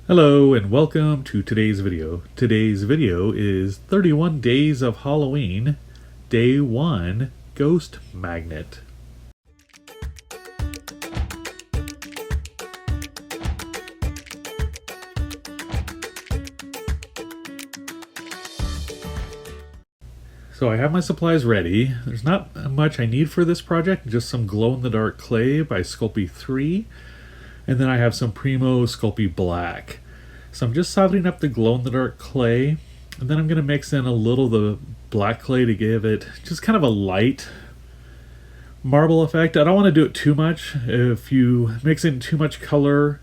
Hello and welcome to today's video. Today's video is 31 Days of Halloween, Day 1, Ghost Magnet. So I have my supplies ready. There's not much I need for this project, just some glow-in-the-dark clay by Sculpey 3. And then I have some Primo Sculpey Black. So I'm just softening up the glow-in-the-dark clay, and then I'm going to mix in a little of the black clay to give it just kind of a light marble effect. I don't want to do it too much. If you mix in too much color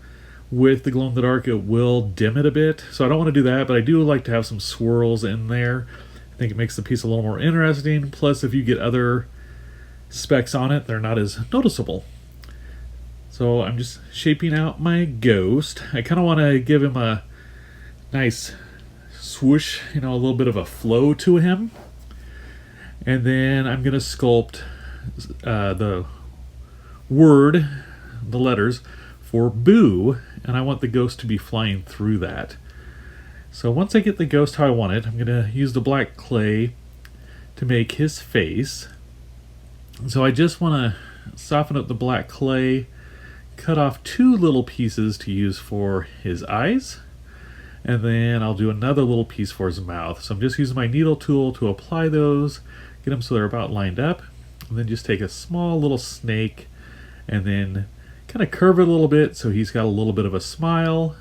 with the glow-in-the-dark, it will dim it a bit. So I don't want to do that, but I do like to have some swirls in there. I think it makes the piece a little more interesting. Plus, if you get other specks on it, they're not as noticeable. So I'm just shaping out my ghost. I kind of want to give him a nice swoosh, a little bit of a flow to him. And then I'm going to sculpt the word, the letters, for boo. And I want the ghost to be flying through that. So once I get the ghost how I want it, I'm going to use the black clay to make his face. So I just want to soften up the black clay, cut off two little pieces to use for his eyes, and then I'll do another little piece for his mouth. So I'm just using my needle tool to apply those, get them so they're about lined up, and then just take a small little snake and then kind of curve it a little bit so he's got a little bit of a smile,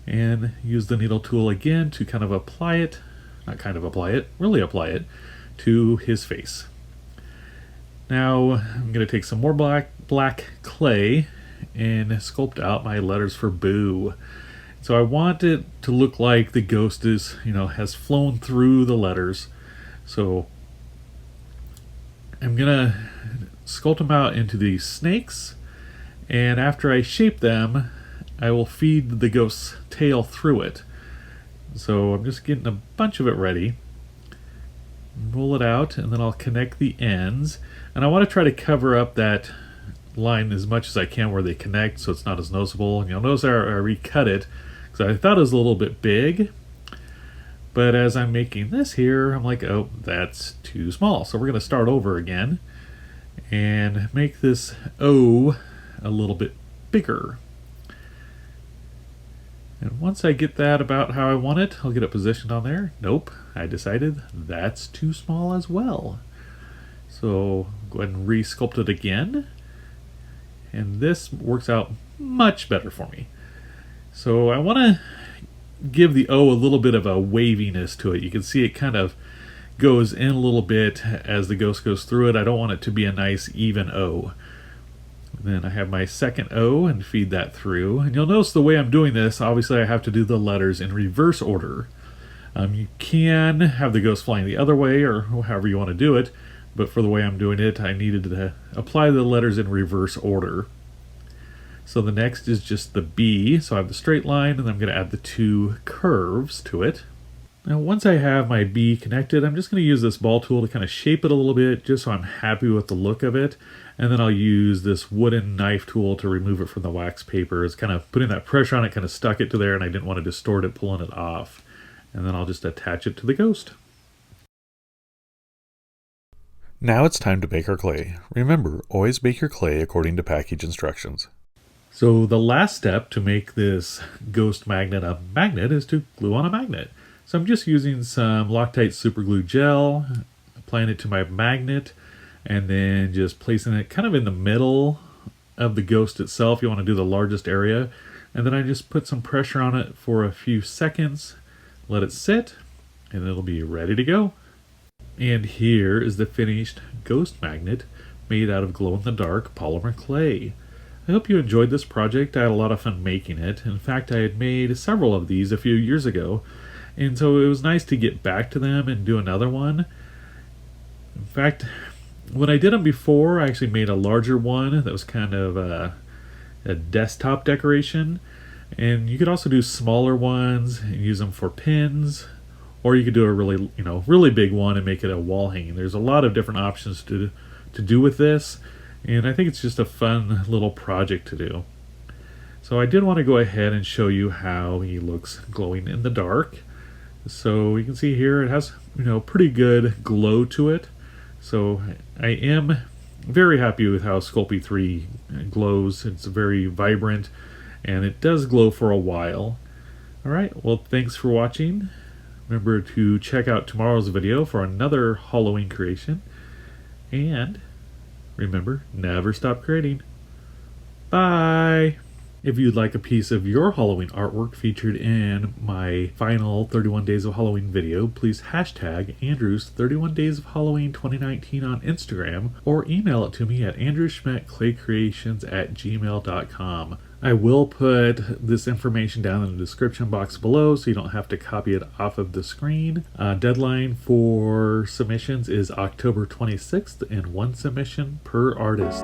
and use the needle tool again to kind of apply it, really apply it to his face. Now I'm going to take some more black clay and sculpt out my letters for boo. So I want it to look like the ghost is, has flown through the letters. So I'm going to sculpt them out into these snakes, and after I shape them, I will feed the ghost's tail through it. So I'm just getting a bunch of it ready. Roll it out, and then I'll connect the ends. And I want to try to cover up that line as much as I can where they connect so it's not as noticeable. And you'll notice I recut it because I thought it was a little bit big. But as I'm making this here, I'm like, oh, that's too small. So we're going to start over again and make this O a little bit bigger. And once I get that about how I want it, I'll get it positioned on there. Nope, I decided that's too small as well. So go ahead and re-sculpt it again. And this works out much better for me. So I want to give the O a little bit of a waviness to it. You can see it kind of goes in a little bit as the ghost goes through it. I don't want it to be a nice even O. Then I have my second O and feed that through. And you'll notice the way I'm doing this, obviously I have to do the letters in reverse order. You can have the ghost flying the other way or however you want to do it, but for the way I'm doing it, I needed to apply the letters in reverse order. So the next is just the B. So I have the straight line, and I'm going to add the two curves to it. Now once I have my B connected, I'm just going to use this ball tool to kind of shape it a little bit just so I'm happy with the look of it. And then I'll use this wooden knife tool to remove it from the wax paper. It's kind of putting that pressure on it, kind of stuck it to there, and I didn't want to distort it pulling it off. And then I'll just attach it to the ghost. Now it's time to bake our clay. Remember, always bake your clay according to package instructions. So the last step to make this ghost magnet a magnet is to glue on a magnet. So I'm just using some Loctite super glue gel, applying it to my magnet, and then just placing it kind of in the middle of the ghost itself. You want to do the largest area. And then I just put some pressure on it for a few seconds, let it sit, and it'll be ready to go. And here is the finished ghost magnet made out of glow-in-the-dark polymer clay. I hope you enjoyed this project. I had a lot of fun making it. In fact, I had made several of these a few years ago, and so it was nice to get back to them and do another one. In fact, when I did them before, I actually made a larger one that was kind of a desktop decoration. And you could also do smaller ones and use them for pins, or you could do a really big one and make it a wall hanging. There's a lot of different options to do with this, and I think it's just a fun little project to do. So I did want to go ahead and show you how he looks glowing in the dark. So you can see here it has, pretty good glow to it. So I am very happy with how Sculpey 3 glows. It's very vibrant and it does glow for a while. Alright, well, thanks for watching. Remember to check out tomorrow's video for another Halloween creation. And remember, never stop creating. Bye! If you'd like a piece of your Halloween artwork featured in my final 31 Days of Halloween video, please hashtag Andrew's 31 Days of Halloween 2019 on Instagram or email it to me at andrewschmidtclaycreations@gmail.com. I will put this information down in the description box below so you don't have to copy it off of the screen. Deadline for submissions is October 26th and one submission per artist.